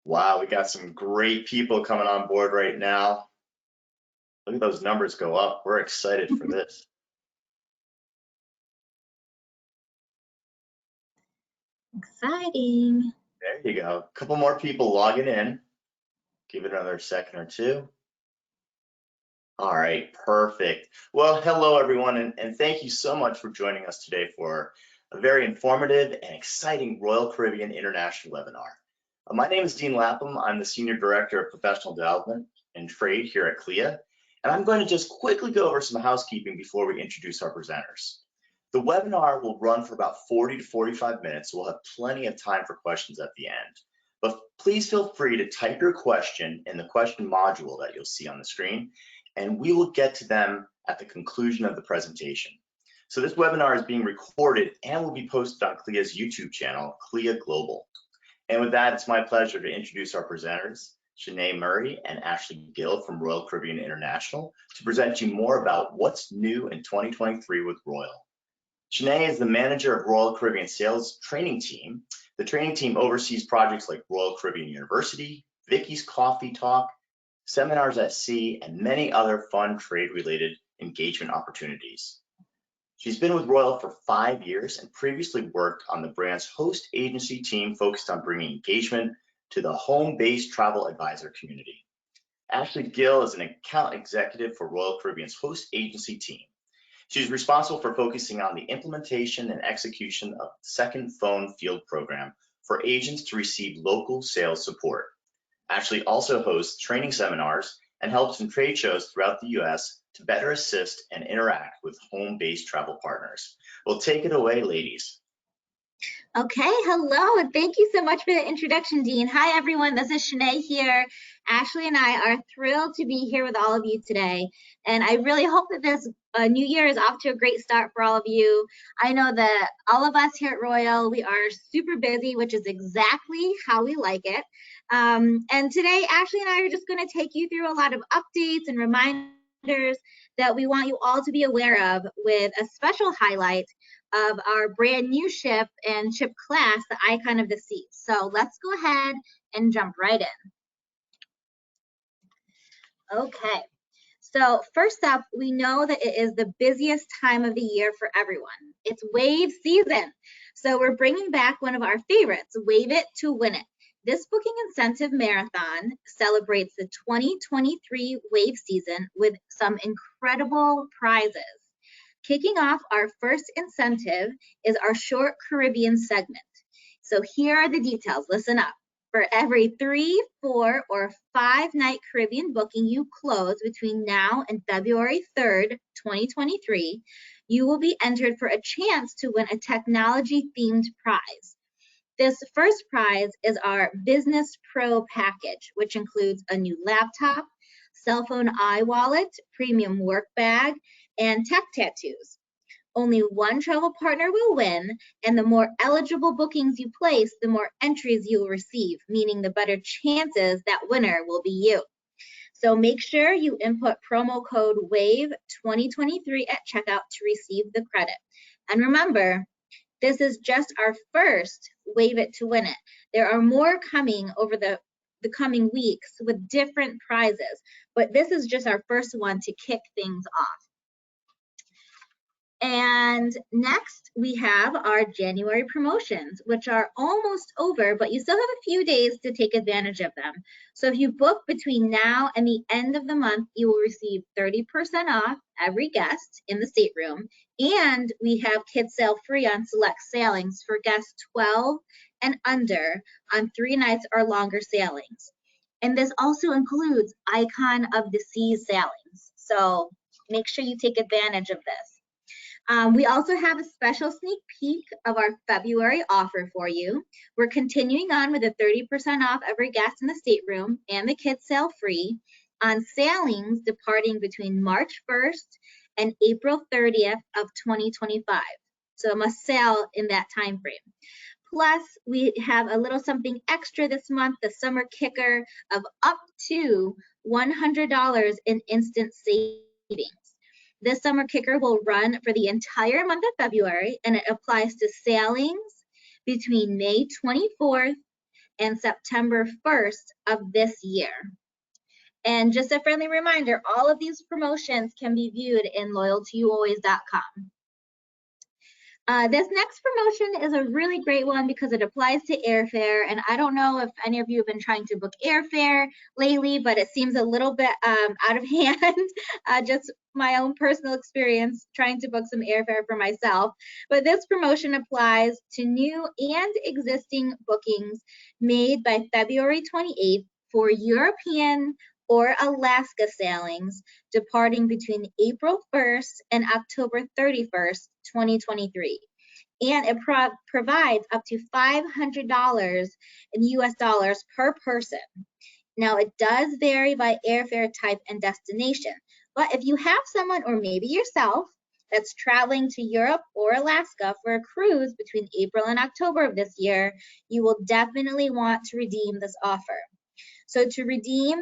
Wow, we got some great people coming on board right now. Look at those numbers go up. We're excited for this. Exciting. There you go. A couple more people logging in. Give it another second or two. All right, perfect. Well, hello everyone, and thank you so much for joining us today for a very informative and exciting Royal Caribbean International webinar. My name is Dean Lapham. I'm the Senior Director of Professional Development and Trade here at CLIA, and I'm going to just quickly go over some housekeeping before we introduce our presenters. The webinar will run for about 40 to 45 minutes, so we'll have plenty of time for questions at the end. But please feel free to type your question in the question module that you'll see on the screen, and we will get to them at the conclusion of the presentation. So this webinar is being recorded and will be posted on CLIA's YouTube channel, CLIA Global. And with that, it's my pleasure to introduce our presenters, Shanae Murray and Ashley Gill from Royal Caribbean International, to present you more about what's new in 2023 with Royal. Shanae is the manager of Royal Caribbean Sales Training Team. The training team oversees projects like Royal Caribbean University, Vicky's Coffee Talk, Seminars at Sea, and many other fun trade-related engagement opportunities. She's been with Royal for 5 years and previously worked on the brand's host agency team focused on bringing engagement to the home-based travel advisor community. Ashley Gill is an account executive for Royal Caribbean's host agency team. She's responsible for focusing on the implementation and execution of the Second Phone Field program for agents to receive local sales support. Ashley also hosts training seminars and helps in trade shows throughout the US to better assist and interact with home-based travel partners. Well, take it away, ladies. Okay, hello, and thank you so much for the introduction, Dean. Hi, everyone. This is Shanae here. Ashley and I are thrilled to be here with all of you today, and I really hope that this new year is off to a great start for all of you. I know that all of us here at Royal, we are super busy, which is exactly how we like it. And today, Ashley and I are just going to take you through a lot of updates and reminders that we want you all to be aware of, with a special highlight of our brand new ship and ship class, the Icon of the Seas. So let's go ahead and jump right in. Okay, so first up, we know that it is the busiest time of the year for everyone. It's wave season. So we're bringing back one of our favorites, Wave It to Win It. This booking incentive marathon celebrates the 2023 wave season with some incredible prizes. Kicking off our first incentive is our short Caribbean segment. So here are the details, listen up. For every 3, 4, or 5 night Caribbean booking you close between now and February 3rd, 2023, you will be entered for a chance to win a technology themed prize. This first prize is our Business Pro package, which includes a new laptop, cell phone iWallet, premium work bag, and tech tattoos. Only one travel partner will win, and the more eligible bookings you place, the more entries you will receive, meaning the better chances that winner will be you. So make sure you input promo code WAVE2023 at checkout to receive the credit. And remember, this is just our first Wave It to Win It. There are more coming over the coming weeks with different prizes, but this is just our first one to kick things off. And next, we have our January promotions, which are almost over, but you still have a few days to take advantage of them. So if you book between now and the end of the month, you will receive 30% off every guest in the stateroom. And we have kids sail free on select sailings for guests 12 and under on 3 nights or longer sailings. And this also includes Icon of the Seas sailings. So make sure you take advantage of this. We also have a special sneak peek of our February offer for you. We're continuing on with a 30% off every guest in the stateroom and the kids sail free on sailings departing between March 1st and April 30th of 2025. So it must sail in that time frame. Plus, we have a little something extra this month, the summer kicker of up to $100 in instant savings. This summer kicker will run for the entire month of February, and it applies to sailings between May 24th and September 1st of this year. And just a friendly reminder, all of these promotions can be viewed in loyaltyyoualways.com. This next promotion is a really great one because it applies to airfare, and I don't know if any of you have been trying to book airfare lately, but it seems a little bit out of hand. Just my own personal experience trying to book some airfare for myself. But this promotion applies to new and existing bookings made by February 28th for European or Alaska sailings departing between April 1st and October 31st, 2023. And it provides up to $500 in US dollars per person. Now, it does vary by airfare type and destination, but if you have someone or maybe yourself that's traveling to Europe or Alaska for a cruise between April and October of this year, you will definitely want to redeem this offer. So to redeem,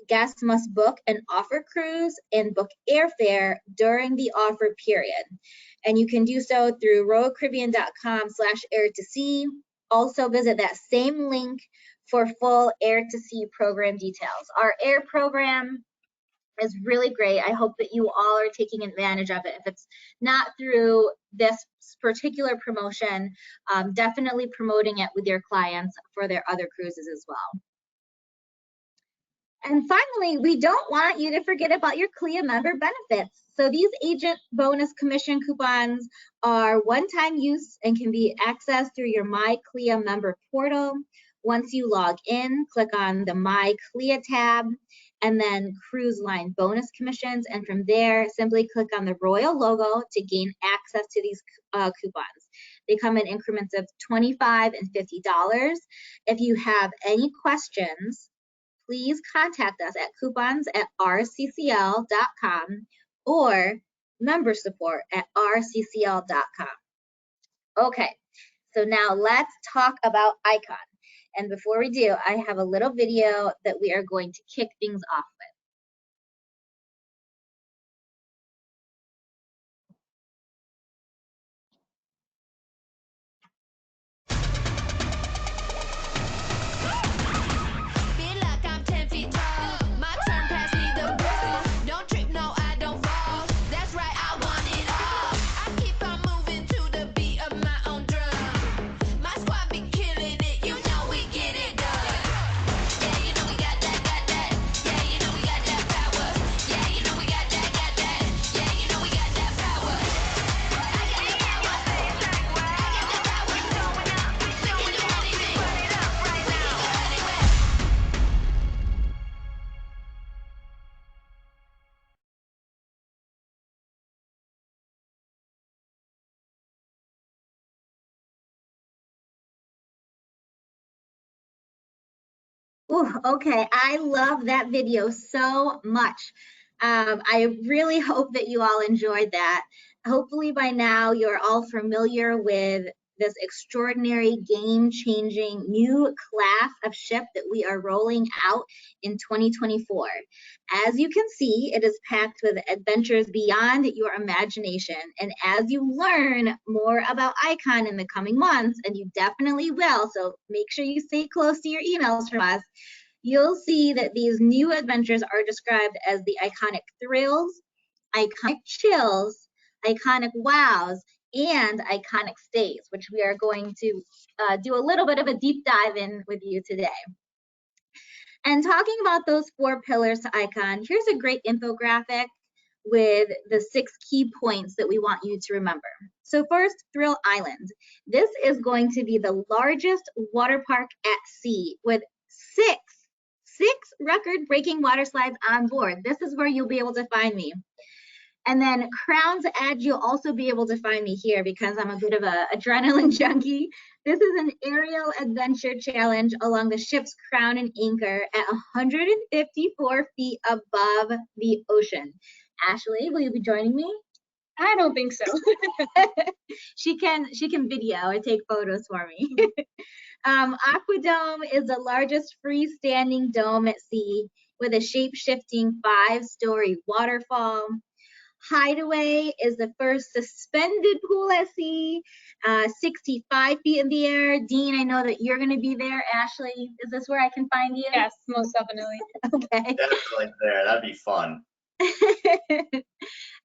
guests must book an offer cruise and book airfare during the offer period. And you can do so through royalcaribbean.com/air-to-sea. Also visit that same link for full air-to-sea program details. Our air program is really great. I hope that you all are taking advantage of it. If it's not through this particular promotion, definitely promoting it with your clients for their other cruises as well. And finally, we don't want you to forget about your CLIA member benefits. So these agent bonus commission coupons are one-time use and can be accessed through your My CLIA member portal. Once you log in, click on the My CLIA tab and then cruise line bonus commissions. And from there, simply click on the Royal logo to gain access to these coupons. They come in increments of $25 and $50. If you have any questions, please contact us at coupons@rccl.com or member support@rccl.com. Okay, so now let's talk about Icon. And before we do, I have a little video that we are going to kick things off with. Ooh, okay, I love that video so much. I really hope that you all enjoyed that. Hopefully by now you're all familiar with this extraordinary game-changing new class of ship that we are rolling out in 2024. As you can see, it is packed with adventures beyond your imagination. And as you learn more about Icon in the coming months, and you definitely will, so make sure you stay close to your emails from us, you'll see that these new adventures are described as the iconic thrills, iconic chills, iconic wows, and iconic stays, which we are going to do a little bit of a deep dive in with you today. And talking about those 4 pillars to Icon, here's a great infographic with the 6 key points that we want you to remember. So first, Thrill Island. This is going to be the largest water park at sea with 6 record-breaking water slides on board. This is where you'll be able to find me. And then Crown's Edge, you'll also be able to find me here because I'm a bit of an adrenaline junkie. This is an aerial adventure challenge along the ship's crown and anchor at 154 feet above the ocean. Ashley, will you be joining me? I don't think so. She can video and take photos for me. Aquadome is the largest freestanding dome at sea with a shape-shifting 5-story waterfall. Hideaway is the first suspended pool at sea, 65 feet in the air. Dean, I know that you're going to be there. Ashley, is this where I can find you? Yes, most definitely. Okay. Definitely there. That'd be fun.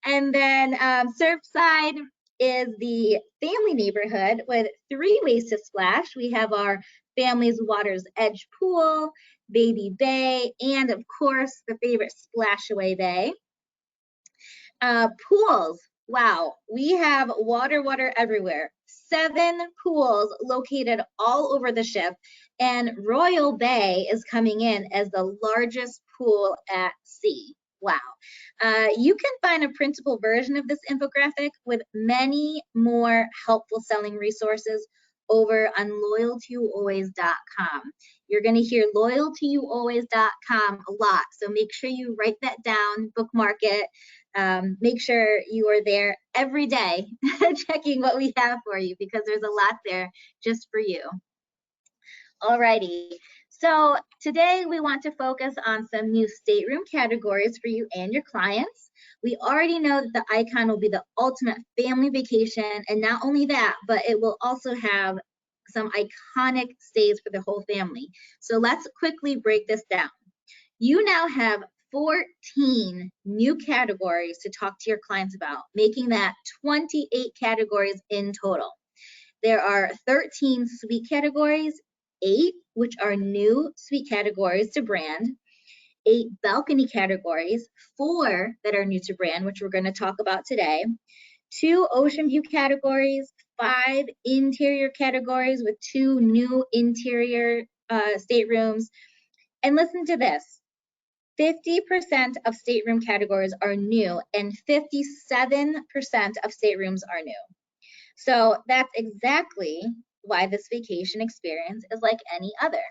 And then Surfside is the family neighborhood with 3 ways to splash. We have our family's water's edge pool, baby bay, and of course the favorite splash away bay. Pools, wow, we have water everywhere. 7 pools located all over the ship, and Royal Bay is coming in as the largest pool at sea. Wow. You can find a printable version of this infographic with many more helpful selling resources over on loyaltyyoualways.com. You're going to hear loyaltyyoualways.com a lot, so make sure you write that down, bookmark it. Make sure you are there every day checking what we have for you, because there's a lot there just for you. Alrighty, so today we want to focus on some new stateroom categories for you and your clients. We already know that the icon will be the ultimate family vacation, and not only that, but it will also have some iconic stays for the whole family. So let's quickly break this down. You now have 14 new categories to talk to your clients about, making that 28 categories in total. There are 13 suite categories, 8 which are new suite categories to brand, 8 balcony categories, 4 that are new to brand, which we're going to talk about today, 2 ocean view categories, 5 interior categories with 2 new interior staterooms. And listen to this. 50% of stateroom categories are new and 57% of staterooms are new. So that's exactly why this vacation experience is like any other.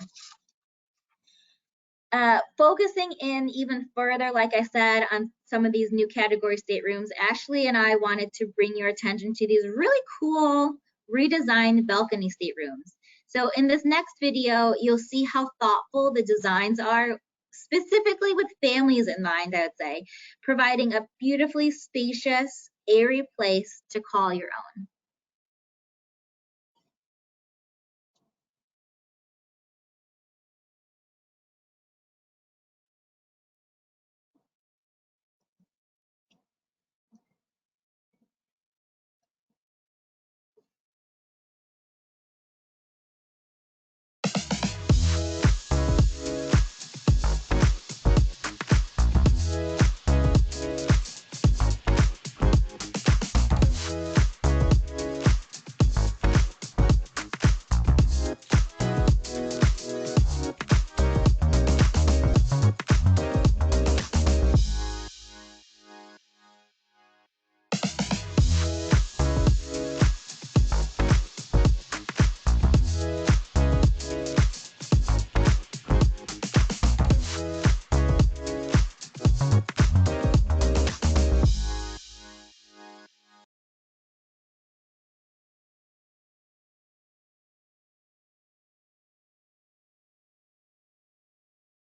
Focusing in even further, like I said, on some of these new category staterooms, Ashley and I wanted to bring your attention to these really cool redesigned balcony staterooms. So in this next video, you'll see how thoughtful the designs are, specifically with families in mind, I would say, providing a beautifully spacious, airy place to call your own.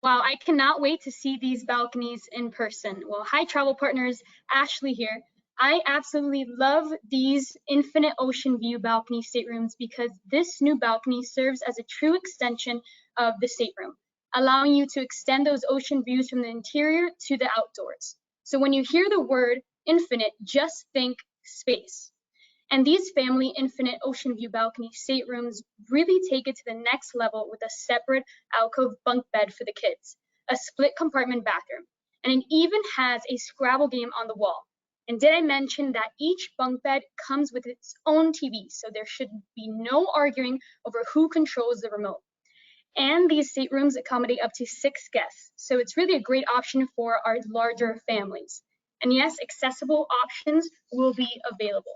Wow, I cannot wait to see these balconies in person. Well, hi travel partners, Ashley here. I absolutely love these infinite ocean view balcony staterooms because this new balcony serves as a true extension of the stateroom, allowing you to extend those ocean views from the interior to the outdoors. So when you hear the word infinite, just think space. And these family infinite ocean view balcony staterooms really take it to the next level with a separate alcove bunk bed for the kids, a split compartment bathroom, and it even has a Scrabble game on the wall. And did I mention that each bunk bed comes with its own TV, so there should be no arguing over who controls the remote. And these staterooms accommodate up to 6 guests, so it's really a great option for our larger families. And yes, accessible options will be available.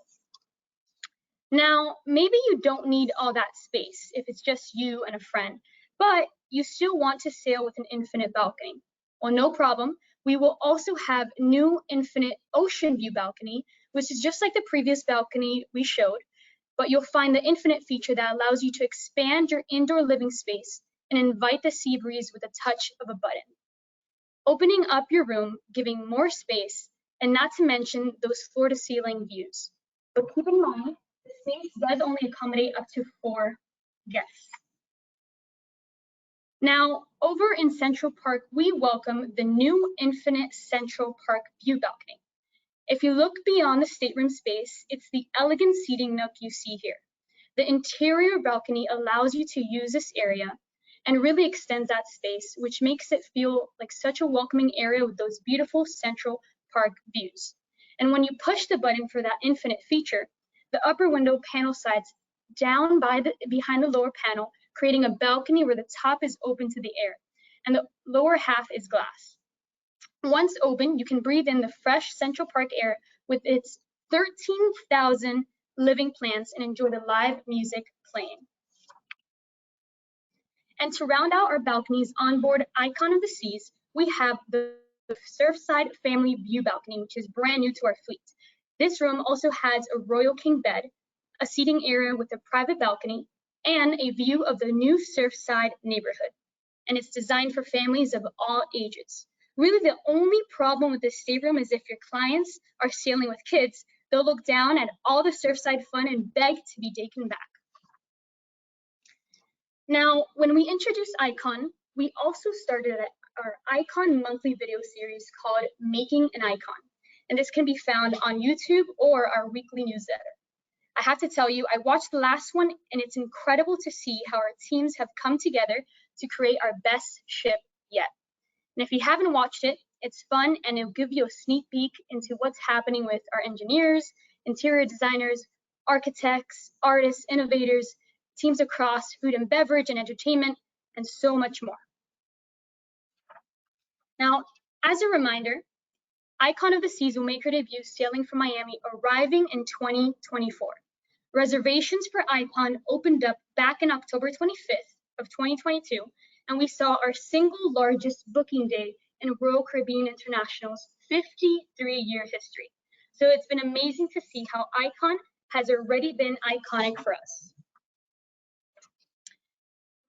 Now, maybe you don't need all that space if it's just you and a friend, but you still want to sail with an infinite balcony. Well, no problem. We will also have new infinite ocean view balcony, which is just like the previous balcony we showed, but you'll find the infinite feature that allows you to expand your indoor living space and invite the sea breeze with a touch of a button. Opening up your room, giving more space, and not to mention those floor-to-ceiling views. But keep in mind, the space does only accommodate up to 4 guests. Now, over in Central Park, we welcome the new Infinite Central Park View Balcony. If you look beyond the stateroom space, it's the elegant seating nook you see here. The interior balcony allows you to use this area and really extends that space, which makes it feel like such a welcoming area with those beautiful Central Park views. And when you push the button for that infinite feature, the upper window panel slides down behind the lower panel, creating a balcony where the top is open to the air and the lower half is glass. Once open, you can breathe in the fresh Central Park air with its 13,000 living plants and enjoy the live music playing. And to round out our balconies on board Icon of the Seas, we have the Surfside Family View Balcony, which is brand new to our fleet. This room also has a Royal King bed, a seating area with a private balcony, and a view of the new Surfside neighborhood. And it's designed for families of all ages. Really, the only problem with this stateroom is if your clients are sailing with kids, they'll look down at all the Surfside fun and beg to be taken back. Now, when we introduced Icon, we also started our Icon monthly video series called Making an Icon. And this can be found on YouTube or our weekly newsletter. I have to tell you, I watched the last one and it's incredible to see how our teams have come together to create our best ship yet. And if you haven't watched it, it's fun and it'll give you a sneak peek into what's happening with our engineers, interior designers, architects, artists, innovators, teams across food and beverage and entertainment, and so much more. Now, as a reminder, Icon of the Seas will make her debut sailing from Miami, arriving in 2024. Reservations for Icon opened up back in October 25th of 2022, and we saw our single largest booking day in Royal Caribbean International's 53-year history. So it's been amazing to see how Icon has already been iconic for us.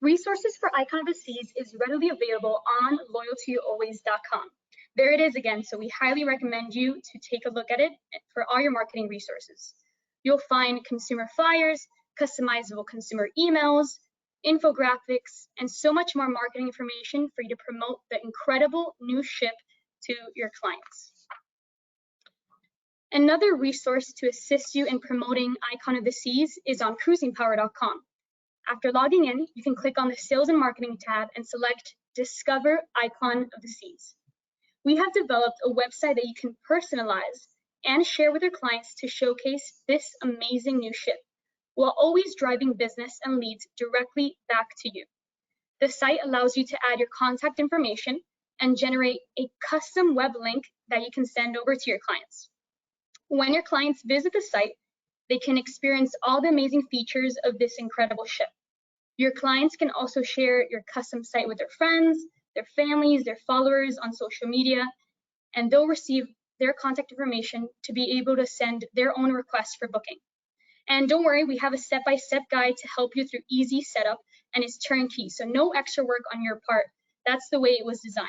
Resources for Icon of the Seas is readily available on loyaltyalways.com. There it is again, so we highly recommend you to take a look at it for all your marketing resources. You'll find consumer flyers, customizable consumer emails, infographics, and so much more marketing information for you to promote the incredible new ship to your clients. Another resource to assist you in promoting Icon of the Seas is on cruisingpower.com. After logging in, you can click on the Sales and Marketing tab and select Discover Icon of the Seas. We have developed a website that you can personalize and share with your clients to showcase this amazing new ship, while always driving business and leads directly back to you. The site allows you to add your contact information and generate a custom web link that you can send over to your clients. When your clients visit the site, they can experience all the amazing features of this incredible ship. Your clients can also share your custom site with their friends, their families, their followers on social media, and they'll receive their contact information to be able to send their own requests for booking. And don't worry, we have a step-by-step guide to help you through easy setup, and it's turnkey, so no extra work on your part. That's the way it was designed.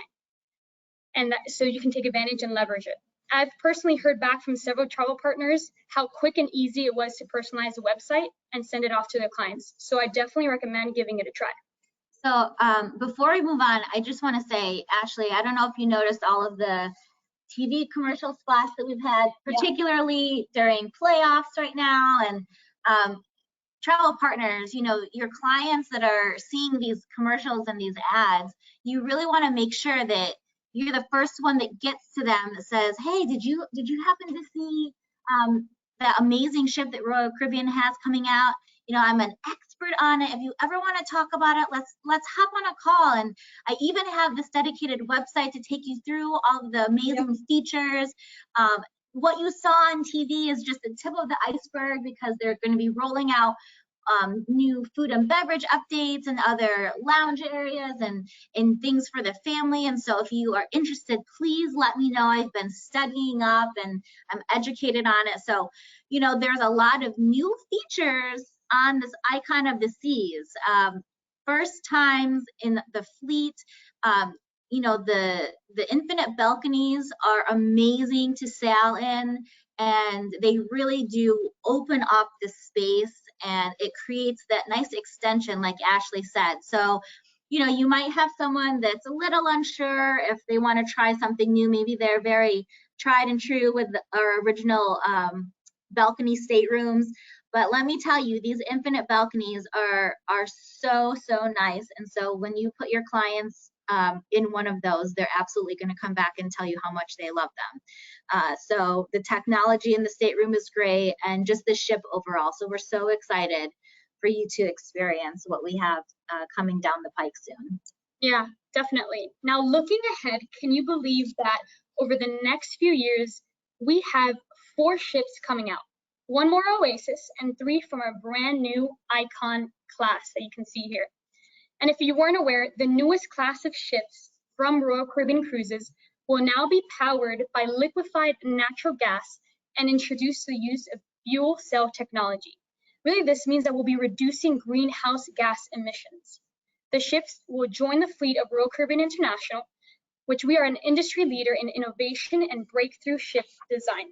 And so you can take advantage and leverage it. I've personally heard back from several travel partners how quick and easy it was to personalize the website and send it off to their clients. So I definitely recommend giving it a try. So before we move on, I just want to say, Ashley, I don't know if you noticed all of the TV commercial spots that we've had, particularly during playoffs right now, and travel partners, you know, your clients that are seeing these commercials and these ads, you really want to make sure that you're the first one that gets to them that says, hey, did you happen to see that amazing ship that Royal Caribbean has coming out? You know, I'm an expert on it. If you ever want to talk about it, let's hop on a call. And I even have this dedicated website to take you through all of the amazing features. What you saw on TV is just the tip of the iceberg, because they're going to be rolling out new food and beverage updates and other lounge areas and things for the family. And so if you are interested, please let me know. I've been studying up and I'm educated on it. So, you know, there's a lot of new features on this Icon of the Seas. First times in the fleet, you know, the infinite balconies are amazing to sail in, and they really do open up the space, and it creates that nice extension like Ashley said. So, you know, you might have someone that's a little unsure if they want to try something new. Maybe they're very tried and true with our original balcony staterooms. But let me tell you, these infinite balconies are so nice. And so when you put your clients in one of those, they're absolutely going to come back and tell you how much they love them. So the technology in the stateroom is great, and just the ship overall. So we're so excited for you to experience what we have coming down the pike soon. Yeah, definitely. Now, looking ahead, can you believe that over the next few years, we have 4 ships coming out, 1 more Oasis, and 3 from our brand new Icon class that you can see here. And if you weren't aware, the newest class of ships from Royal Caribbean Cruises will now be powered by liquefied natural gas and introduce the use of fuel cell technology. Really, this means that we'll be reducing greenhouse gas emissions. The ships will join the fleet of Royal Caribbean International, which we are an industry leader in innovation and breakthrough ship design.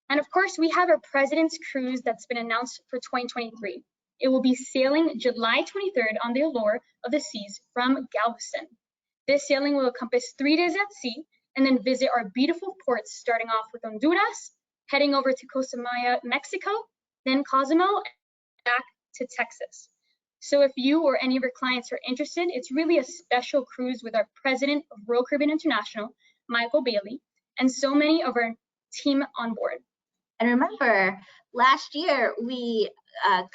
And of course, we have our President's Cruise that's been announced for 2023. It will be sailing July 23rd on the Allure of the Seas from Galveston. This sailing will encompass 3 days at sea and then visit our beautiful ports, starting off with Honduras, heading over to Costa Maya, Mexico, then Cozumel, and back to Texas. So if you or any of your clients are interested, it's really a special cruise with our president of Royal Caribbean International, Michael Bailey, and so many of our team on board. And remember, last year we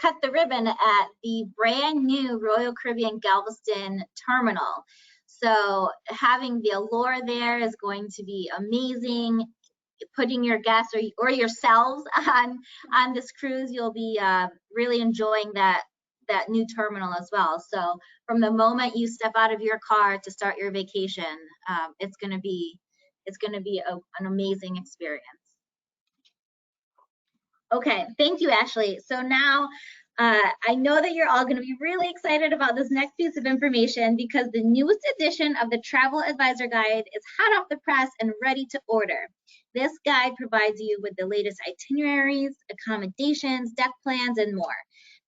cut the ribbon at the brand new Royal Caribbean Galveston terminal. So having the Allure there is going to be amazing. Putting your guests or yourselves on this cruise, you'll be really enjoying that new terminal as well. So from the moment you step out of your car to start your vacation, it's going to be an amazing experience. Okay, thank you, Ashley. So now I know that you're all going to be really excited about this next piece of information, because the newest edition of the Travel Advisor Guide is hot off the press and ready to order. This guide provides you with the latest itineraries, accommodations, deck plans, and more.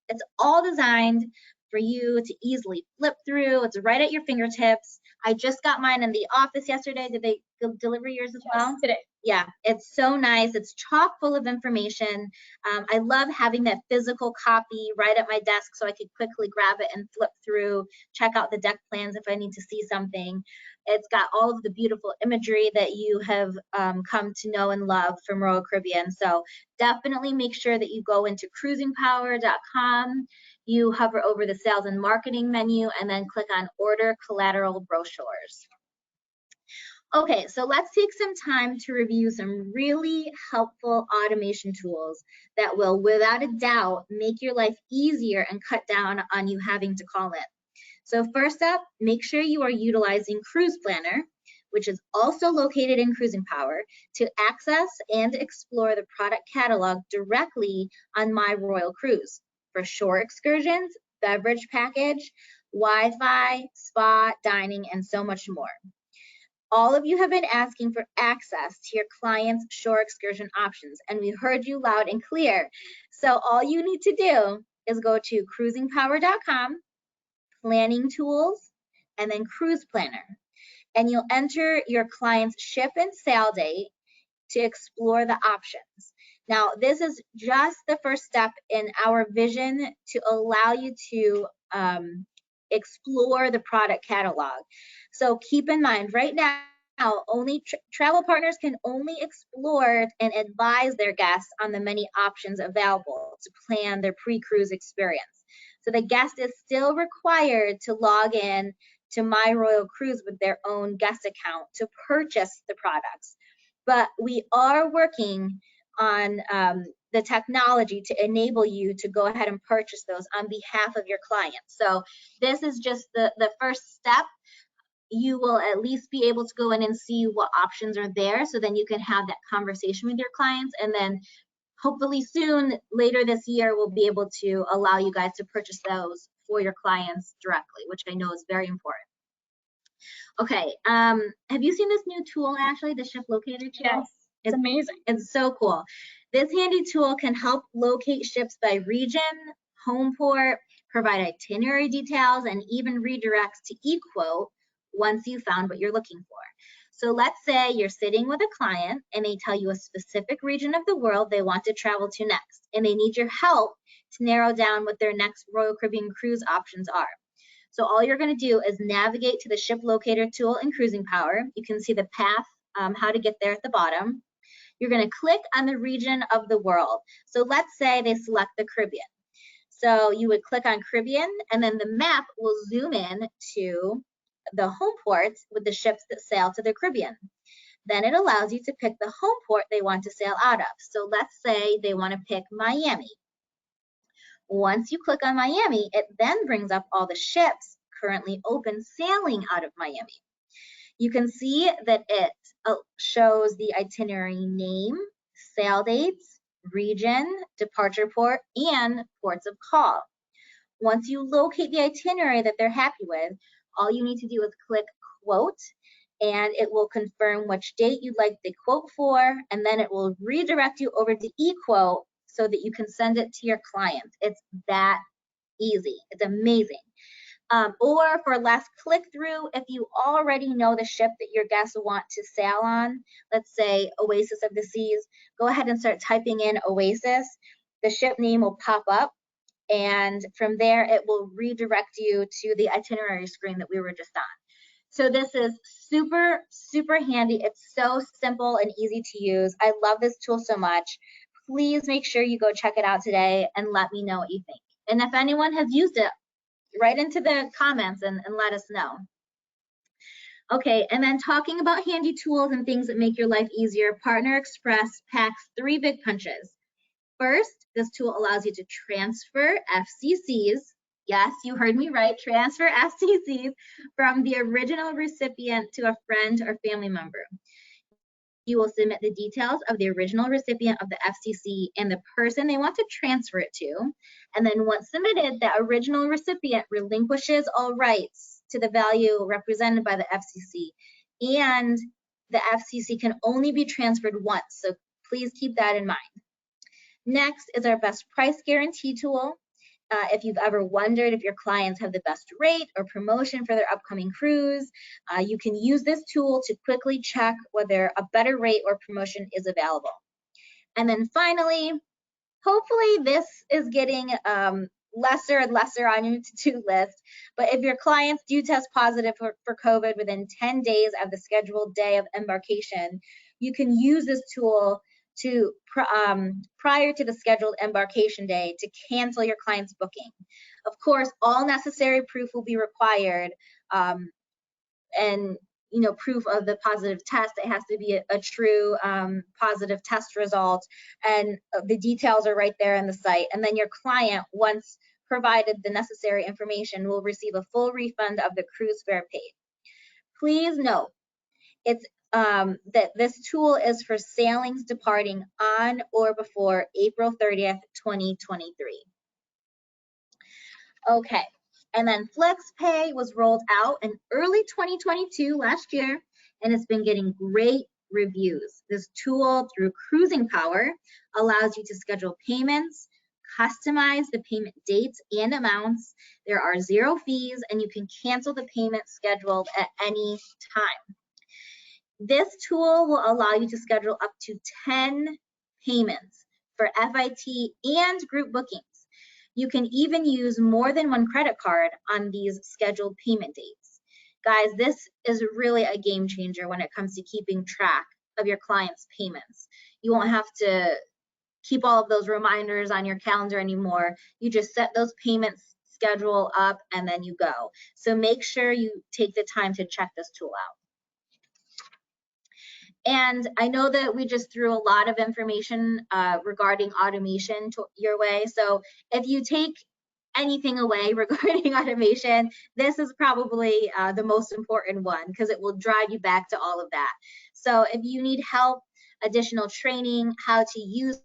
It's all designed for you to easily flip through. It's right at your fingertips. I just got mine in the office yesterday. Did they deliver yours as well? Today. Yeah, it's so nice. It's chock full of information. I love having that physical copy right at my desk so I could quickly grab it and flip through, check out the deck plans if I need to see something. It's got all of the beautiful imagery that you have come to know and love from Royal Caribbean. So definitely make sure that you go into cruisingpower.com. You hover over the sales and marketing menu and then click on order collateral brochures. Okay, so let's take some time to review some really helpful automation tools that will, without a doubt, make your life easier and cut down on you having to call in. So first up, make sure you are utilizing Cruise Planner, which is also located in Cruising Power, to access and explore the product catalog directly on My Royal Cruise for shore excursions, beverage package, Wi-Fi, spa, dining, and so much more. All of you have been asking for access to your clients' shore excursion options, and we heard you loud and clear. So all you need to do is go to cruisingpower.com, planning tools, and then Cruise Planner. And you'll enter your client's ship and sail date to explore the options. Now, this is just the first step in our vision to allow you to explore the product catalog. So keep in mind, right now, only travel partners can only explore and advise their guests on the many options available to plan their pre-cruise experience. So the guest is still required to log in to My Royal Cruise with their own guest account to purchase the products. But we are working on the technology to enable you to go ahead and purchase those on behalf of your clients. So this is just the first step. You will at least be able to go in and see what options are there, so then you can have that conversation with your clients, and then hopefully soon, later this year, we'll be able to allow you guys to purchase those for your clients directly, which I know is very important. Okay, have you seen this new tool, Ashley, the ship locator tool? Yes, it's amazing. It's so cool. This handy tool can help locate ships by region, home port, provide itinerary details, and even redirects to eQuote once you found what you're looking for. So let's say you're sitting with a client and they tell you a specific region of the world they want to travel to next, and they need your help to narrow down what their next Royal Caribbean cruise options are. So all you're going to do is navigate to the ship locator tool in Cruising Power. You can see the path, how to get there at the bottom. You're going to click on the region of the world. So let's say they select the Caribbean. So you would click on Caribbean, and then the map will zoom in to the home ports with the ships that sail to the Caribbean. Then it allows you to pick the home port they want to sail out of. So let's say they want to pick Miami. Once you click on Miami, it then brings up all the ships currently open sailing out of Miami. You can see that it shows the itinerary name, sail dates, region, departure port, and ports of call. Once you locate the itinerary that they're happy with, all you need to do is click quote, and it will confirm which date you'd like the quote for, and then it will redirect you over to eQuote so that you can send it to your client. It's that easy. It's amazing. Or for less click-through, if you already know the ship that your guests want to sail on, let's say Oasis of the Seas, go ahead and start typing in Oasis. The ship name will pop up, and from there it will redirect you to the itinerary screen that we were just on. So this is super, super handy. It's so simple and easy to use. I love this tool so much. Please make sure you go check it out today and let me know what you think. And if anyone has used it, write into the comments and let us know. Okay, and then talking about handy tools and things that make your life easier, Partner Express packs 3 big punches. First, this tool allows you to transfer FCCs. Yes, you heard me right, transfer FCCs from the original recipient to a friend or family member. You will submit the details of the original recipient of the FCC and the person they want to transfer it to. And then once submitted, the original recipient relinquishes all rights to the value represented by the FCC. And the FCC can only be transferred once, so please keep that in mind. Next is our best price guarantee tool. If you've ever wondered if your clients have the best rate or promotion for their upcoming cruise, you can use this tool to quickly check whether a better rate or promotion is available. And then finally, hopefully this is getting lesser and lesser on your to-do list, but if your clients do test positive for COVID within 10 days of the scheduled day of embarkation, you can use this tool to prior to the scheduled embarkation day to cancel your client's booking. Of course, all necessary proof will be required, and proof of the positive test. It has to be a true positive test result, and the details are right there on the site. And then your client, once provided the necessary information, will receive a full refund of the cruise fare paid. Please note, it's that this tool is for sailings departing on or before April 30th, 2023. Okay, and then FlexPay was rolled out in early 2022 last year, and it's been getting great reviews. This tool through Cruising Power allows you to schedule payments, customize the payment dates and amounts. There are 0 fees, and you can cancel the payment scheduled at any time. This tool will allow you to schedule up to 10 payments for FIT and group bookings. You can even use more than 1 credit card on these scheduled payment dates. Guys, this is really a game changer when it comes to keeping track of your clients' payments. You won't have to keep all of those reminders on your calendar anymore. You just set those payments schedule up and then you go. So make sure you take the time to check this tool out. And I know that we just threw a lot of information regarding automation your way. So if you take anything away regarding automation, this is probably the most important one because it will drive you back to all of that. So if you need help, additional training, how to use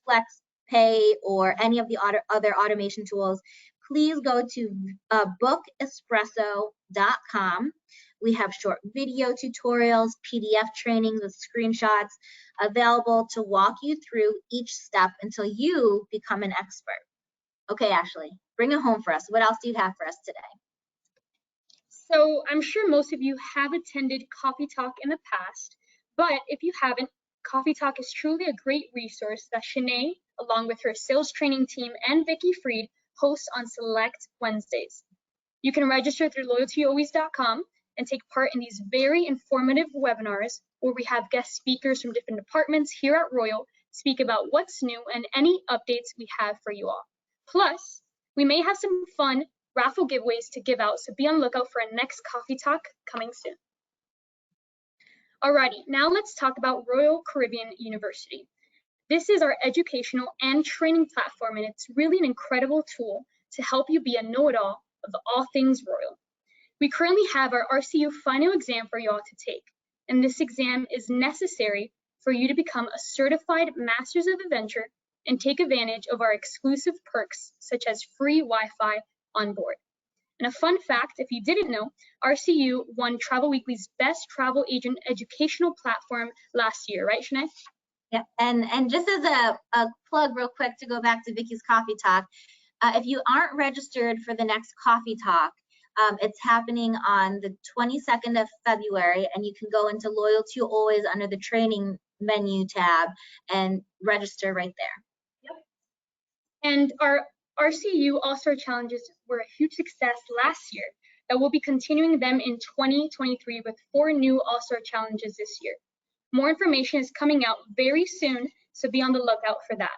FlexPay or any of the other automation tools, please go to bookespresso.com. We have short video tutorials, PDF trainings with screenshots available to walk you through each step until you become an expert. Okay, Ashley, bring it home for us. What else do you have for us today? So I'm sure most of you have attended Coffee Talk in the past, but if you haven't, Coffee Talk is truly a great resource that Shanae, along with her sales training team and Vicki Fried, hosts on select Wednesdays. You can register through loyaltyalways.com and take part in these very informative webinars where we have guest speakers from different departments here at Royal speak about what's new and any updates we have for you all. Plus, we may have some fun raffle giveaways to give out, so be on the lookout for our next Coffee Talk coming soon. Alrighty, now let's talk about Royal Caribbean University. This is our educational and training platform, and it's really an incredible tool to help you be a know-it-all of all things Royal. We currently have our RCU final exam for you all to take, and this exam is necessary for you to become a certified Masters of Adventure and take advantage of our exclusive perks such as free Wi-Fi on board. And a fun fact, if you didn't know, RCU won Travel Weekly's Best Travel Agent Educational Platform last year, right, Shanae? Yep, and just as a plug real quick to go back to Vicki's Coffee Talk, if you aren't registered for the next Coffee Talk, it's happening on the 22nd of February, and you can go into Loyalty Always under the training menu tab and register right there. Yep. And our RCU All-Star Challenges were a huge success last year, that we'll be continuing them in 2023 with 4 new All-Star Challenges this year. More information is coming out very soon, so be on the lookout for that.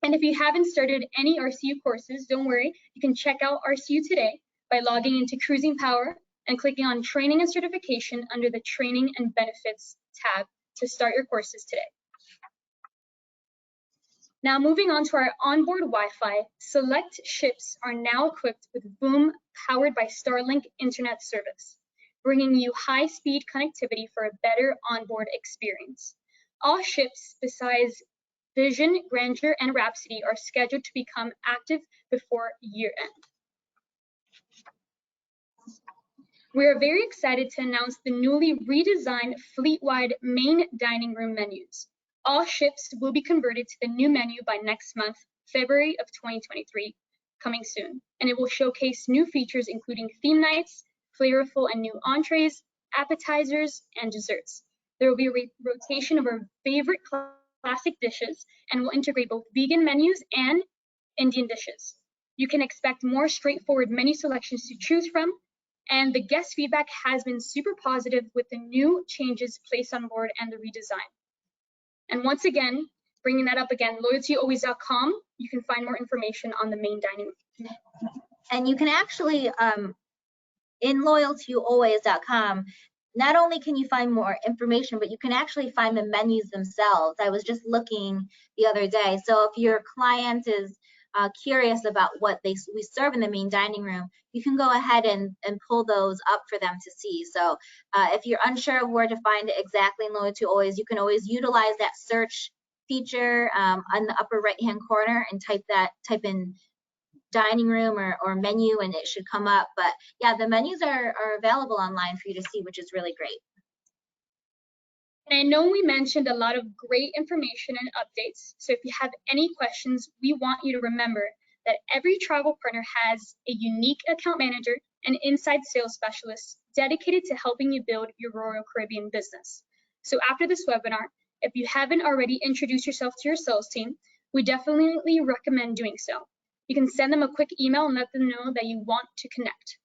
And if you haven't started any RCU courses, don't worry, you can check out RCU today by logging into Cruising Power and clicking on Training and Certification under the Training and Benefits tab to start your courses today. Now moving on to our onboard Wi-Fi, select ships are now equipped with Boom powered by Starlink internet service, bringing you high-speed connectivity for a better onboard experience. All ships besides Vision, Grandeur, and Rhapsody are scheduled to become active before year end. We are very excited to announce the newly redesigned Fleetwide main dining room menus. All ships will be converted to the new menu by next month, February of 2023, coming soon. And it will showcase new features including theme nights, flavorful and new entrees, appetizers, and desserts. There will be a rotation of our favorite classic dishes and will integrate both vegan menus and Indian dishes. You can expect more straightforward menu selections to choose from, and the guest feedback has been super positive with the new changes placed on board and the redesign. And once again, bringing that up again, loyaltyalways.com, you can find more information on the main dining room. And you can actually, in loyaltyalways.com, not only can you find more information, but you can actually find the menus themselves. I was just looking the other day. So if your client is curious about what we serve in the main dining room, you can go ahead and pull those up for them to see. So if you're unsure of where to find it exactly in Loyalty Always, you can always utilize that search feature on the upper right hand corner and type in dining room or menu, and it should come up. But yeah, the menus are available online for you to see, which is really great. And I know we mentioned a lot of great information and updates, so if you have any questions, we want you to remember that every travel partner has a unique account manager and inside sales specialist dedicated to helping you build your Royal Caribbean business. So after this webinar, if you haven't already introduced yourself to your sales team, we definitely recommend doing so. You can send them a quick email and let them know that you want to connect.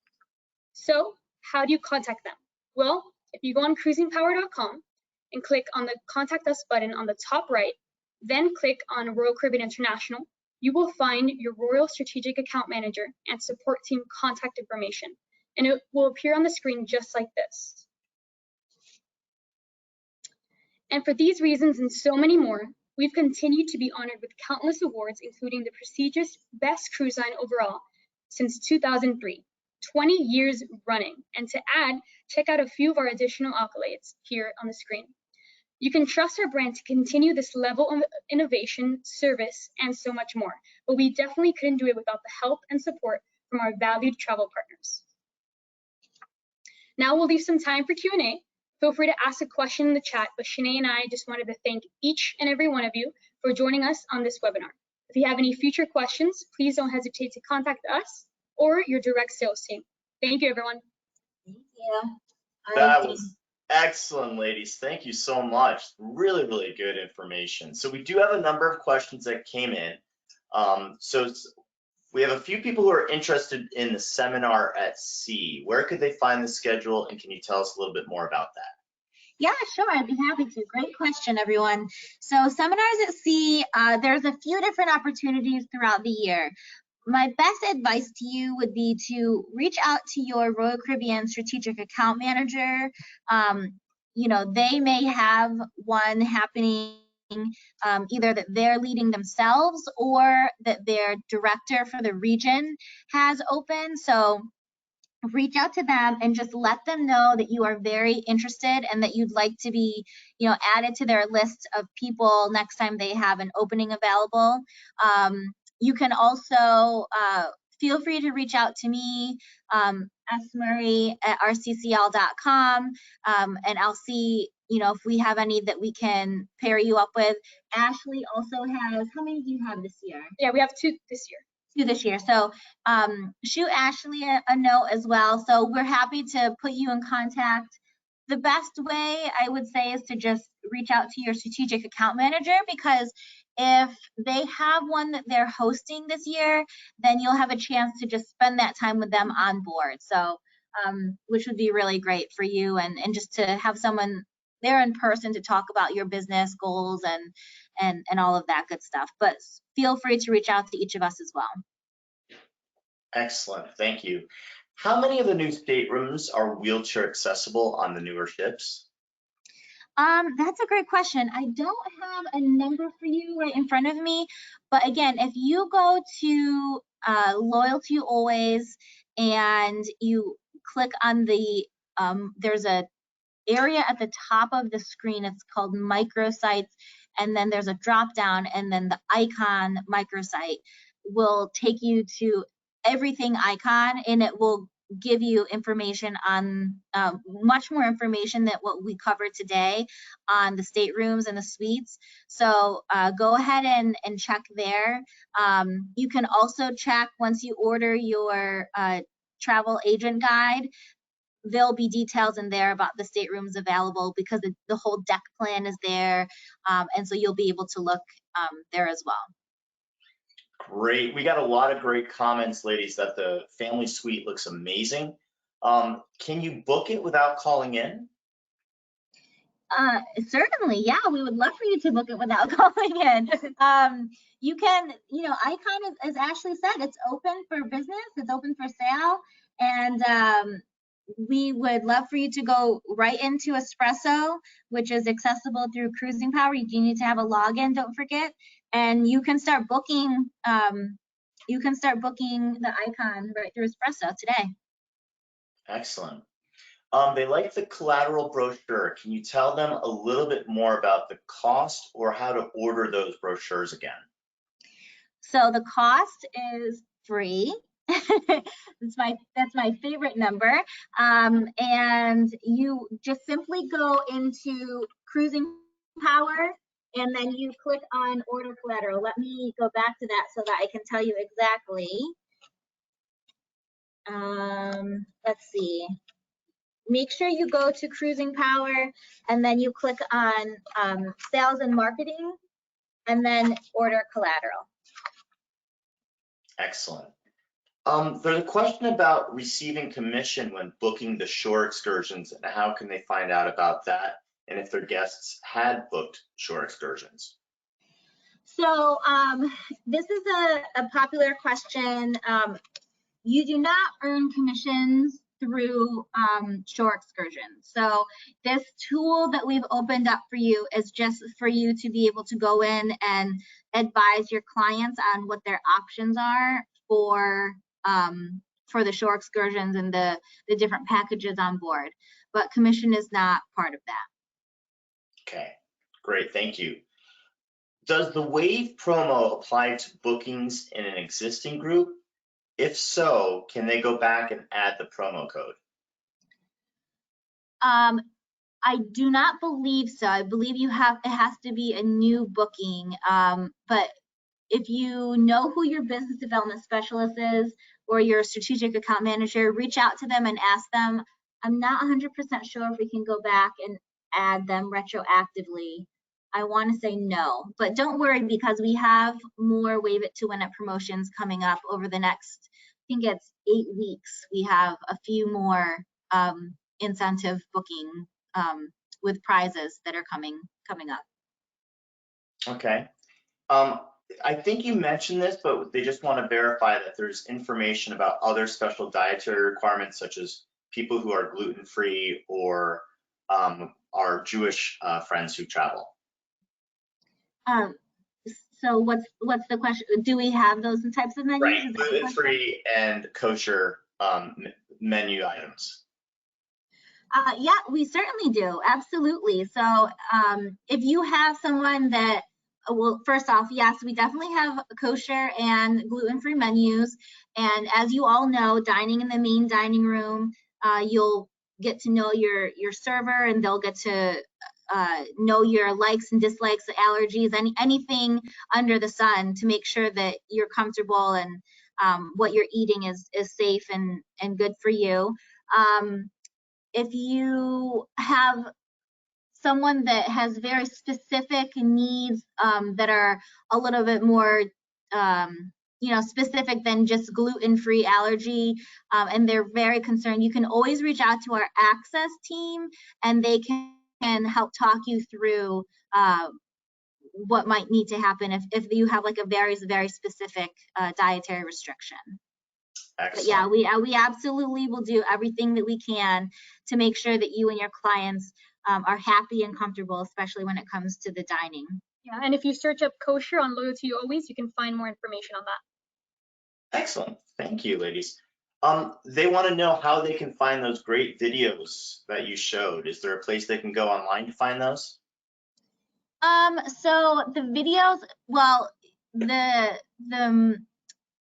So how do you contact them? Well, if you go on cruisingpower.com and click on the Contact Us button on the top right, then click on Royal Caribbean International, you will find your Royal Strategic Account Manager and support team contact information, and it will appear on the screen just like this. And for these reasons and so many more, we've continued to be honored with countless awards, including the prestigious Best Cruise Line overall since 2003, 20 years running. And to add, check out a few of our additional accolades here on the screen. You can trust our brand to continue this level of innovation, service, and so much more. But we definitely couldn't do it without the help and support from our valued travel partners. Now we'll leave some time for Q&A. Feel free to ask a question in the chat, but Shanae and I just wanted to thank each and every one of you for joining us on this webinar. If you have any future questions, please don't hesitate to contact us or your direct sales team. Thank you, everyone. Thank you. That was excellent, ladies. Thank you so much. Really, really good information. So we do have a number of questions that came in. We have a few people who are interested in the seminar at sea. Where could they find the schedule, and can you tell us a little bit more about that? Yeah, sure, I'd be happy to. Great question, everyone. So seminars at sea, there's a few different opportunities throughout the year. My best advice to you would be to reach out to your Royal Caribbean strategic account manager. You know, they may have one happening either that they're leading themselves or that their director for the region has open. So reach out to them and just let them know that you are very interested and that you'd like to be, you know, added to their list of people next time they have an opening available. You can also feel free to reach out to me, smurray@rccl.com, and I'll see, you know, if we have any that we can pair you up with. Ashley also has, how many do you have this year? Yeah, we have 2 this year. 2 this year. So shoot Ashley a note as well. So we're happy to put you in contact. The best way I would say is to just reach out to your strategic account manager, because if they have one that they're hosting this year, then you'll have a chance to just spend that time with them on board. So which would be really great for you, and just to have someone there in person to talk about your business goals and all of that good stuff. But feel free to reach out to each of us as well. Excellent, thank you. How many of the new staterooms are wheelchair accessible on the newer ships? That's a great question. I don't have a number for you right in front of me, but again, if you go to Loyalty Always and you click on the, there's a area at the top of the screen, it's called microsites, and then there's a drop down, and then the icon microsite will take you to everything icon, and it will give you information on much more information than what we covered today on the staterooms and the suites. So go ahead and check there. You can also check once you order your travel agent guide. There'll be details in there about the staterooms available, because the whole deck plan is there, and so you'll be able to look there as well. Great. We got a lot of great comments, ladies, that the family suite looks amazing. Can you book it without calling in? Certainly, yeah, we would love for you to book it without calling in. You can, you know, Icon, as Ashley said, it's open for business, it's open for sale, and we would love for you to go right into Espresso, which is accessible through Cruising Power. You do need to have a login, don't forget, and you can start booking. You can start booking the Icon right through Espresso today. Excellent. They like the collateral brochure. Can you tell them a little bit more about the cost or how to order those brochures again? So the cost is free. That's my favorite number. And you just simply go into Cruising Power, and then you click on Order Collateral. Let me go back to that so that I can tell you exactly. Let's see. Make sure you go to Cruising Power, and then you click on Sales and Marketing, and then Order Collateral. Excellent. There's a question about receiving commission when booking the shore excursions, and how can they find out about that, and if their guests had booked shore excursions. So this is a popular question. You do not earn commissions through shore excursions. So this tool that we've opened up for you is just for you to be able to go in and advise your clients on what their options are for the shore excursions and the different packages on board. But commission is not part of that. Okay, great, thank you. Does the wave promo apply to bookings in an existing group? If so, can they go back and add the promo code? I do not believe so. I believe it has to be a new booking. But if you know who your business development specialist is or your strategic account manager, reach out to them and ask them. I'm not 100% sure if we can go back and add them retroactively. I want to say no, but don't worry because we have more Wave It to Win It promotions coming up over the next, I think it's 8 weeks. We have a few more incentive booking with prizes that are coming up. Okay. I think you mentioned this, but they just want to verify that there's information about other special dietary requirements, such as people who are gluten-free or our Jewish friends who travel. So what's the question? Do we have those types of menus? Right, gluten-free and kosher menu items. Yeah, we certainly do. Absolutely. So if you have someone that, well, first off, yes, we definitely have kosher and gluten-free menus. And as you all know, dining in the main dining room, you'll get to know your server and they'll get to know your likes and dislikes, allergies, anything under the sun to make sure that you're comfortable and what you're eating is safe and good for you. If you have someone that has very specific needs that are a little bit more specific than just gluten-free allergy, and they're very concerned, you can always reach out to our access team and they can help talk you through what might need to happen if you have like a very specific dietary restriction. Excellent. But yeah, we absolutely will do everything that we can to make sure that you and your clients are happy and comfortable, especially when it comes to the dining. Yeah, and if you search up kosher on Loyalty Always, you can find more information on that. Excellent. Thank you, ladies. They want to know how they can find those great videos that you showed. Is there a place they can go online to find those? So the videos, well, the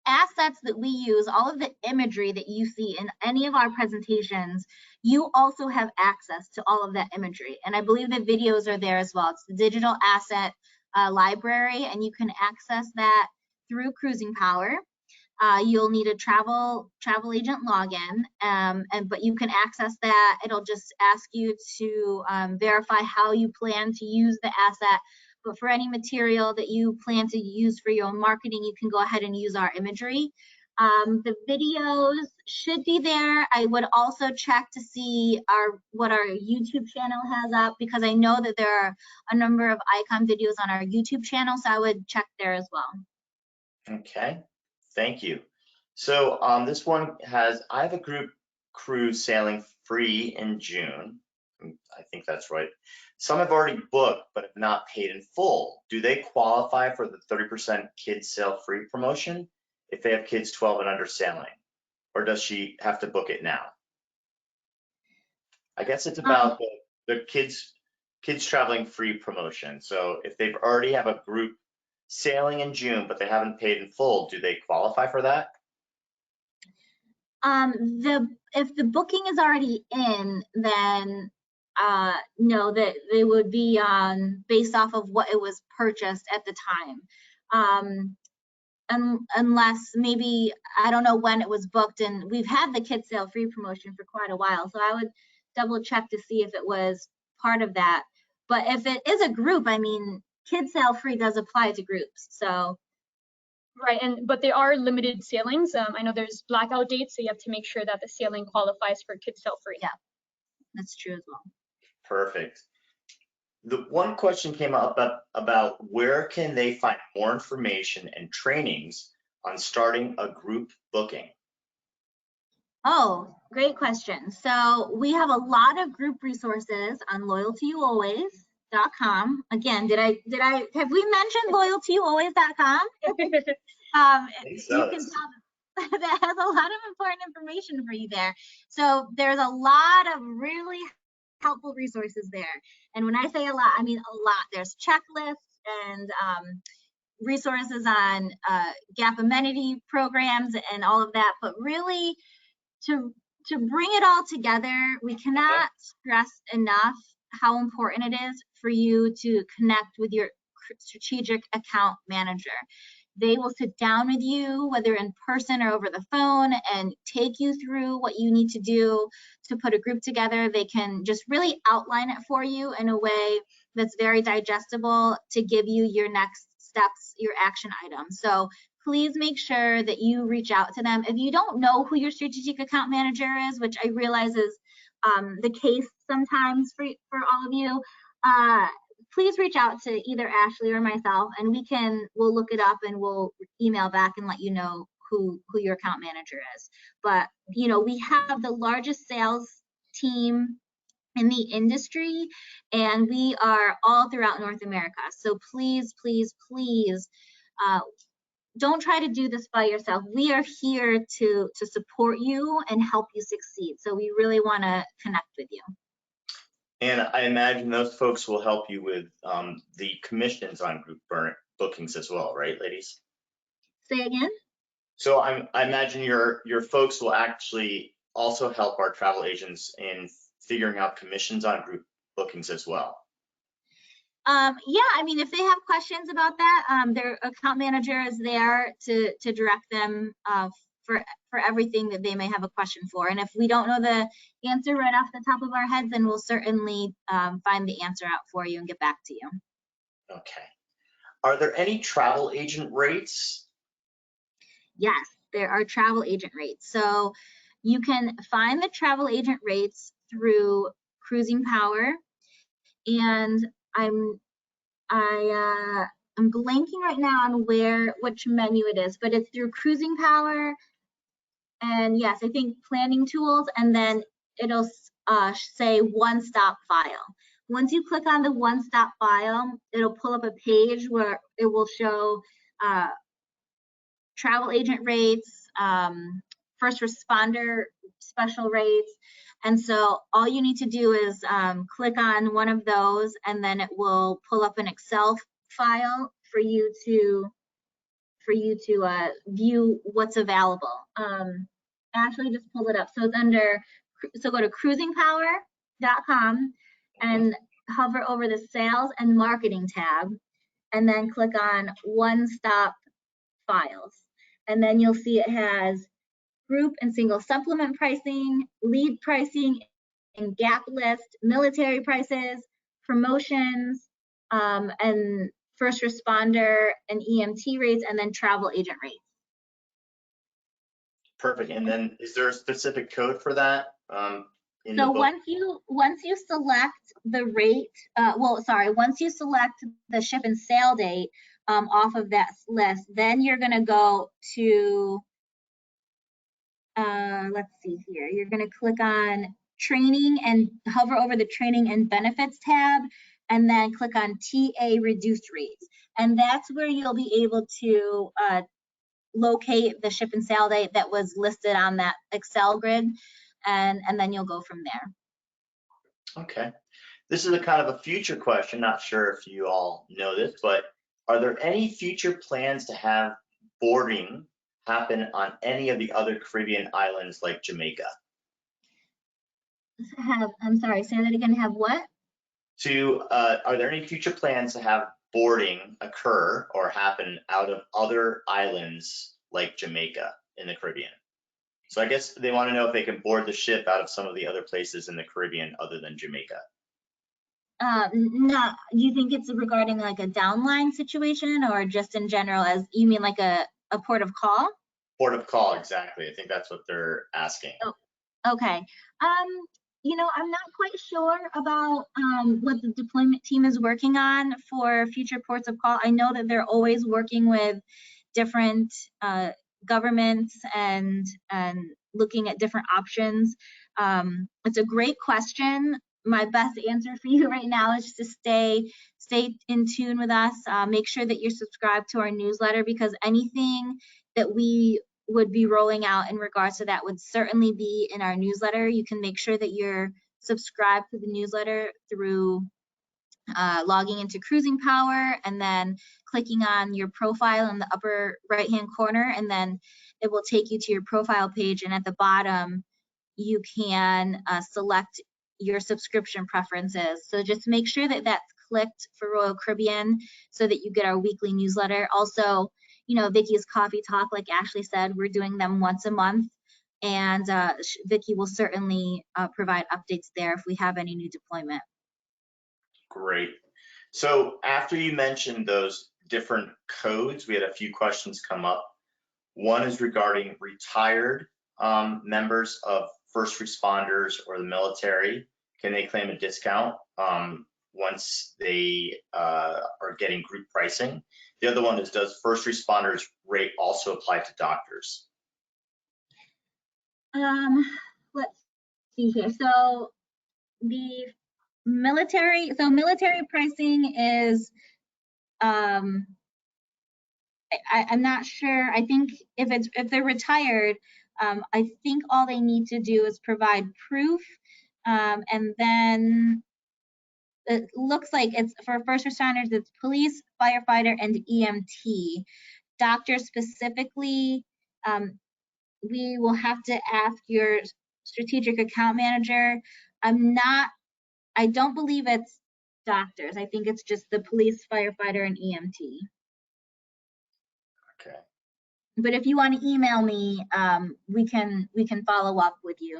assets that we use, all of the imagery that you see in any of our presentations, you also have access to all of that imagery. And I believe the videos are there as well. It's the digital asset library, and you can access that through Cruising Power. You'll need a travel agent login, but you can access that. It'll just ask you to verify how you plan to use the asset. But for any material that you plan to use for your own marketing, you can go ahead and use our imagery. The videos should be there. I would also check to see what our YouTube channel has up, because I know that there are a number of icon videos on our YouTube channel, so I would check there as well. Okay, thank you. So this one has, I have a group cruise sailing free in June. I think that's right. Some have already booked, but have not paid in full. Do they qualify for the 30% kids sail free promotion if they have kids 12 and under sailing? Or does she have to book it now? I guess it's about the kids traveling free promotion. So if they've already have a group sailing in June, but they haven't paid in full, do they qualify for that? If the booking is already in, then no, that they would be based off of what it was purchased at the time. Unless maybe, I don't know when it was booked, and we've had the kids sail free promotion for quite a while, so I would double check to see if it was part of that. But if it is a group, I mean, kids sail free does apply to groups, so. Right, but they are limited sailings. I know there's blackout dates, so you have to make sure that the sailing qualifies for kids sail free. Yeah, that's true as well. Perfect. The one question came up about where can they find more information and trainings on starting a group booking? Oh, great question. So we have a lot of group resources on loyaltyalways.com. Again, have we mentioned loyaltyalways.com? You can tell that has a lot of important information for you there. So there's a lot of really helpful resources there. And when I say a lot, I mean a lot. There's checklists and resources on gap amenity programs and all of that, but really to bring it all together, we cannot stress enough how important it is for you to connect with your strategic account manager. They will sit down with you, whether in person or over the phone, and take you through what you need to do to put a group together. They can just really outline it for you in a way that's very digestible to give you your next steps, your action items. So please make sure that you reach out to them. If you don't know who your strategic account manager is, which I realize is the case sometimes for all of you, please reach out to either Ashley or myself, and we'll look it up and we'll email back and let you know who your account manager is. But you know, we have the largest sales team in the industry, and we are all throughout North America. So please, please, please, don't try to do this by yourself. We are here to support you and help you succeed. So we really want to connect with you. And I imagine those folks will help you with the commissions on group bookings as well, right, ladies? Say again? So I imagine your folks will actually also help our travel agents in figuring out commissions on group bookings as well. Yeah, I mean, if they have questions about that, their account manager is there to direct them for everything that they may have a question for. And if we don't know the answer right off the top of our heads, then we'll certainly find the answer out for you and get back to you. Okay. Are there any travel agent rates? Yes, there are travel agent rates. So you can find the travel agent rates through Cruising Power, and I'm blanking right now on which menu it is, but it's through Cruising Power, and yes, I think Planning Tools, and then it'll say one-stop file. Once you click on the one-stop file, it'll pull up a page where it will show travel agent rates, first responder special rates. And so all you need to do is click on one of those, and then it will pull up an Excel file for you to view what's available. Ashley just pulled it up. So it's so go to cruisingpower.com and hover over the sales and marketing tab, and then click on one-stop files. And then you'll see it has group and single supplement pricing, lead pricing, and gap list, military prices, promotions, and first responder and EMT rates, and then travel agent rates. Perfect. And then is there a specific code for that? So once you select the rate, once you select the ship and sail date off of that list, then you're going to go to let's see here. You're going to click on training and hover over the training and benefits tab, and then click on TA reduced rates. And that's where you'll be able to locate the ship and sail date that was listed on that Excel grid, and then you'll go from there. Okay. This is a kind of a future question. Not sure if you all know this, but are there any future plans to have boarding happen on any of the other Caribbean islands like Jamaica? I'm sorry, say that again. Have what? Are there any future plans to have boarding occur or happen out of other islands like Jamaica in the Caribbean? So I guess they want to know if they can board the ship out of some of the other places in the Caribbean other than Jamaica. No, you think it's regarding like a downline situation, or just in general, as you mean like a port of call? Port of call, exactly. I think that's what they're asking. Oh, okay. You know, I'm not quite sure about what the deployment team is working on for future ports of call. I know that they're always working with different governments and looking at different options. It's a great question. My best answer for you right now is just to stay in tune with us. Make sure that you're subscribed to our newsletter, because anything that we would be rolling out in regards to that would certainly be in our newsletter. You can make sure that you're subscribed to the newsletter through logging into Cruising Power and then clicking on your profile in the upper right-hand corner, and then it will take you to your profile page. And at the bottom, you can select your subscription preferences. So just make sure that that's clicked for Royal Caribbean so that you get our weekly newsletter. Also, you know, Vicky's Coffee Talk, like Ashley said, we're doing them once a month. And Vicky will certainly provide updates there if we have any new deployment. Great. So after you mentioned those different codes, we had a few questions come up. One is regarding retired members of first responders or the military. Can they claim a discount once they are getting group pricing? The other one is, does first responders rate also apply to doctors? Let's see here. So the military pricing is, I'm not sure. I think if they're retired, I think all they need to do is provide proof, and then it looks like it's for first responders, it's police, firefighter, and EMT. Doctors specifically, we will have to ask your strategic account manager. I don't believe it's doctors. I think it's just the police, firefighter, and EMT. Okay. But if you want to email me, we can follow up with you.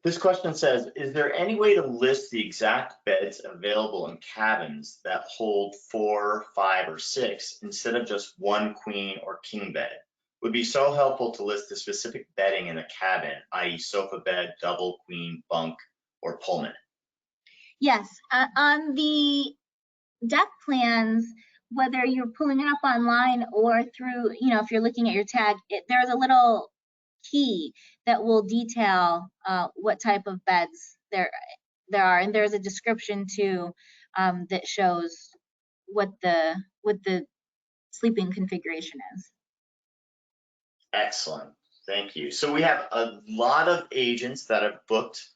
This question says, is there any way to list the exact beds available in cabins that hold 4, 5, or 6 instead of just one queen or king bed? Would be so helpful to list the specific bedding in a cabin, i.e. sofa bed, double, queen, bunk, or Pullman. Yes, on the deck plans, whether you're pulling it up online or through, you know, if you're looking at your tag, there's a little key that will detail what type of beds there are, and there's a description too that shows what the sleeping configuration is. Excellent, thank you. So we have a lot of agents that have booked.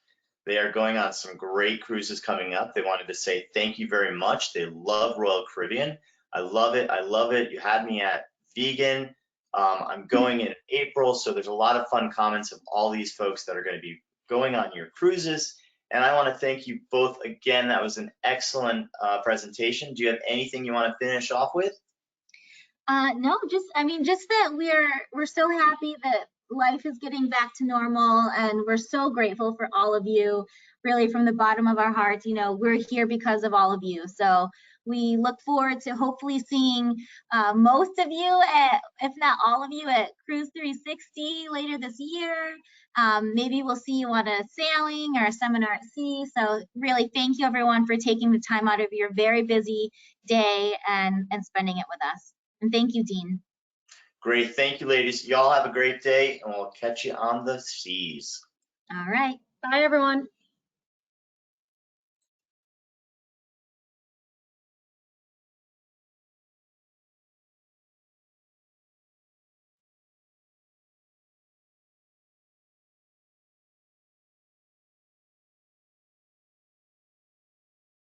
They are going on some great cruises coming up. They wanted to say thank you very much. They love Royal Caribbean. I love it, I love it. You had me at vegan. I'm going in April, so there's a lot of fun comments of all these folks that are going to be going on your cruises. And I want to thank you both again. That was an excellent presentation. Do you have anything you want to finish off with? No, just that we're so happy that life is getting back to normal, and we're so grateful for all of you, really from the bottom of our hearts. You know, we're here because of all of you. So we look forward to hopefully seeing most of you, if not all of you, at Cruise 360 later this year. Maybe we'll see you on a sailing or a seminar at sea. So really, thank you everyone for taking the time out of your very busy day and spending it with us. And thank you, Dean. Great, thank you, ladies. Y'all have a great day, and we'll catch you on the seas. All right. Bye, everyone.